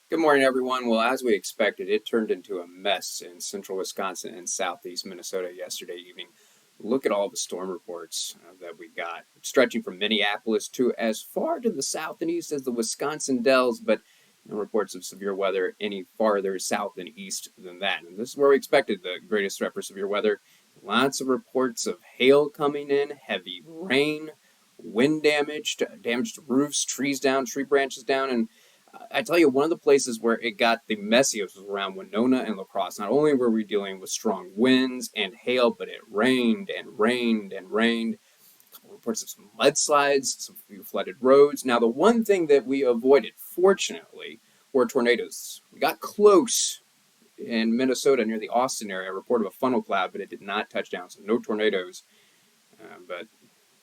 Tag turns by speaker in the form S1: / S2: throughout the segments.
S1: Good morning, everyone. Well, as we expected, it turned into a mess in central Wisconsin and southeast Minnesota yesterday evening. Look at all the storm reports that we got, stretching from Minneapolis to as far to the south and east as the Wisconsin Dells, but no reports of severe weather any farther south and east than that. And this is where we expected the greatest threat for severe weather. Lots of reports of hail coming in, heavy rain, wind damage, damage to roofs, trees down, tree branches down, and I tell you, one of the places where it got the messiest was around Winona and La Crosse. Not only were we dealing with strong winds and hail, but it rained and rained and rained. A couple reports of some mudslides, some few flooded roads. Now, the one thing that we avoided, fortunately, were tornadoes. We got close in Minnesota near the Austin area. A report of a funnel cloud, but it did not touch down, so no tornadoes. But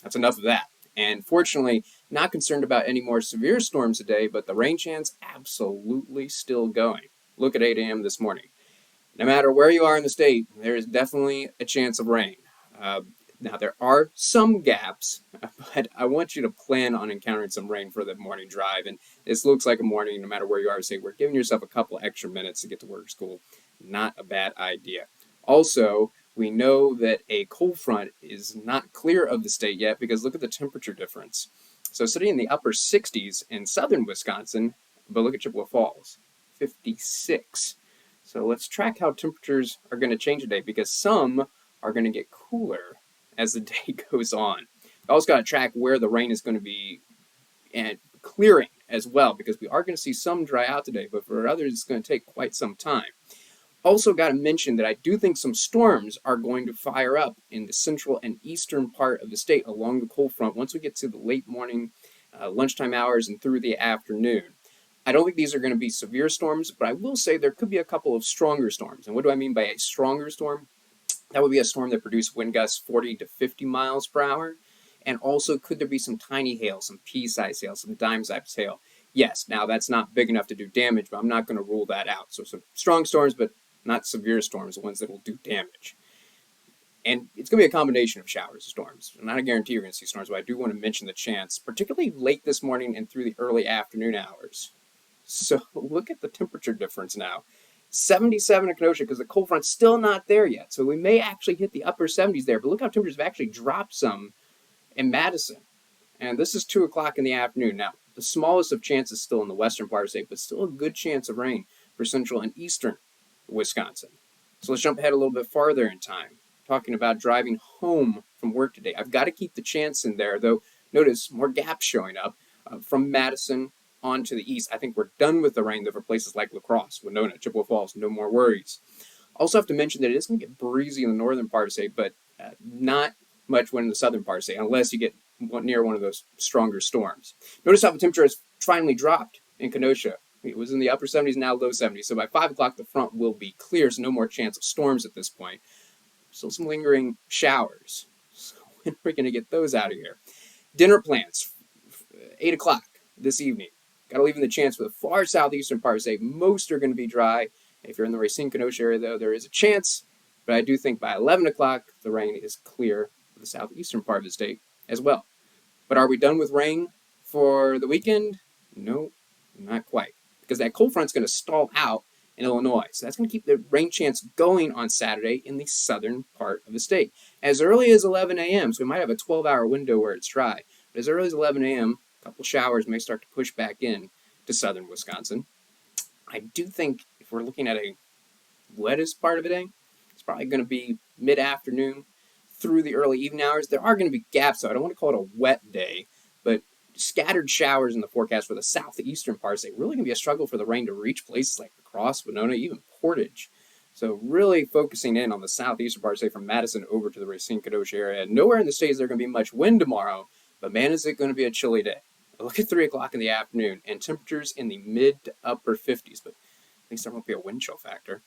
S1: that's enough of that. And fortunately, not concerned about any more severe storms today, but the rain chance absolutely still going. Look at 8 a.m. this morning. No matter where you are in the state, there is definitely a chance of rain. Now, there are some gaps, but I want you to plan on encountering some rain for the morning drive. And this looks like a morning, no matter where you are, say we're giving yourself a couple extra minutes to get to work, school. Not a bad idea. Also, we know that a cold front is not clear of the state yet because look at the temperature difference. So sitting in the upper 60s in southern Wisconsin, but look at Chippewa Falls, 56. So let's track how temperatures are going to change today because some are going to get cooler as the day goes on. We also got to track where the rain is going to be and clearing as well because we are going to see some dry out today, but for others it's going to take quite some time. Also got to mention that I do think some storms are going to fire up in the central and eastern part of the state along the cold front once we get to the late morning, lunchtime hours, and through the afternoon. I don't think these are going to be severe storms, but I will say there could be a couple of stronger storms. And what do I mean by a stronger storm? That would be a storm that produced wind gusts 40 to 50 miles per hour. And also, could there be some tiny hail, some pea-sized hail, some dime-sized hail? Yes, now that's not big enough to do damage, but I'm not going to rule that out. So some strong storms, but not severe storms, the ones that will do damage. And it's going to be a combination of showers and storms. Not a guarantee you're going to see storms, but I do want to mention the chance, particularly late this morning and through the early afternoon hours. So look at the temperature difference now. 77 in Kenosha because the cold front's still not there yet. So we may actually hit the upper 70s there, but look how temperatures have actually dropped some in Madison. And this is 2 o'clock in the afternoon. Now, the smallest of chances still in the western part of the state, but still a good chance of rain for central and eastern Wisconsin. So let's jump ahead a little bit farther in time. Talking about driving home from work today. I've got to keep the chance in there, though notice more gaps showing up from Madison on to the east. I think we're done with the rain though for places like La Crosse, Winona, Chippewa Falls, no more worries. Also have to mention that it is going to get breezy in the northern part of the state, but not much wind in the southern part of the state, unless you get near one of those stronger storms. Notice how the temperature has finally dropped in Kenosha. It was in the upper 70s, now low 70s. So by 5 o'clock, the front will be clear, so no more chance of storms at this point. Still some lingering showers. So when are we going to get those out of here? Dinner plans, 8 o'clock this evening. Got to leave in the chance for the far southeastern part of the state. Most are going to be dry. If you're in the Racine-Kenosha area, though, there is a chance. But I do think by 11 o'clock, the rain is clear for the southeastern part of the state as well. But are we done with rain for the weekend? No, not quite. Because that cold front's going to stall out in Illinois. So that's going to keep the rain chance going on Saturday in the southern part of the state. As early as 11 a.m., so we might have a 12-hour window where it's dry. But as early as 11 a.m., a couple showers may start to push back in to southern Wisconsin. I do think if we're looking at a wettest part of the day, it's probably going to be mid-afternoon through the early evening hours. There are going to be gaps, though. I don't want to call it a wet day, but scattered showers in the forecast for the southeastern parts. They really going to be a struggle for the rain to reach places like La Crosse, Winona, even Portage. So really focusing in on the southeastern part, say from Madison over to the Racine-Kenosha area. Nowhere in the state is there going to be much wind tomorrow, but man, is it going to be a chilly day. Look at 3 o'clock in the afternoon, and temperatures in the mid to upper 50s, but at least there won't be a wind chill factor.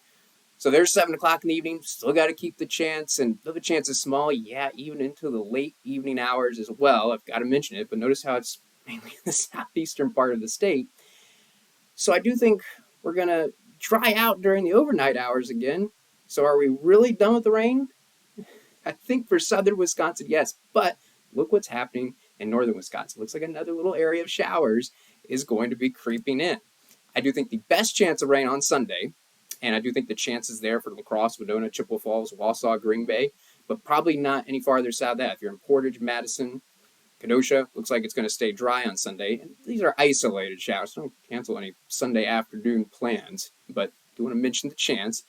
S1: So there's 7 o'clock in the evening. Still got to keep the chance, and though the chance is small, yeah, even into the late evening hours as well. I've got to mention it, but notice how it's mainly in the southeastern part of the state. So I do think we're going to dry out during the overnight hours again. So are we really done with the rain? I think for southern Wisconsin, yes, but look what's happening in northern Wisconsin. Looks like another little area of showers is going to be creeping in. I do think the best chance of rain on Sunday, and I do think the chance is there for La Crosse, Winona, Chippewa Falls, Wausau, Green Bay, but probably not any farther south of that. If you're in Portage, Madison, Kenosha, looks like it's going to stay dry on Sunday. And these are isolated showers, so don't cancel any Sunday afternoon plans, but do want to mention the chance.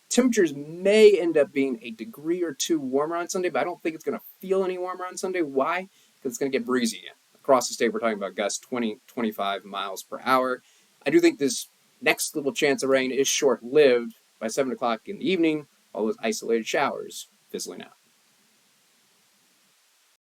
S1: Temperatures may end up being a degree or two warmer on Sunday, but I don't think it's going to feel any warmer on Sunday. Why? Because it's going to get breezy. Across the state, we're talking about gusts 20, 25 miles per hour. I do think this next little chance of rain is short-lived. By 7 o'clock in the evening, all those isolated showers fizzling out.